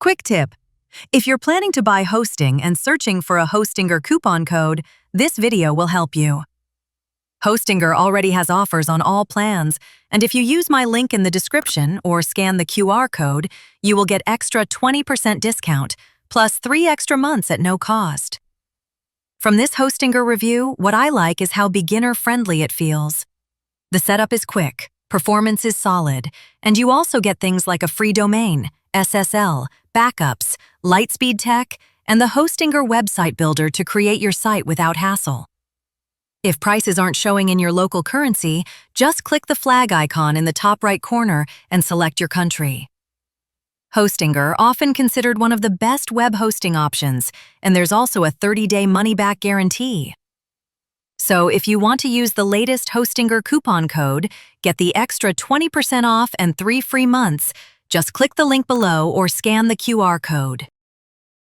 Quick tip. If you're planning to buy hosting and searching for a Hostinger coupon code, this video will help you. Hostinger already has offers on all plans, and if you use my link in the description or scan the QR code, you will get extra 20% discount, plus 3 extra months at no cost. From this Hostinger review, what I like is how beginner-friendly it feels. The setup is quick, performance is solid, and you also get things like a free domain, SSL, backups, Lightspeed tech, and the Hostinger website builder to create your site without hassle. If prices aren't showing in your local currency, just click the flag icon in the top right corner and select your country. Hostinger, often considered one of the best web hosting options, and there's also a 30-day money-back guarantee. So if you want to use the latest Hostinger coupon code, get the extra 20% off and 3 free months, just click the link below or scan the QR code.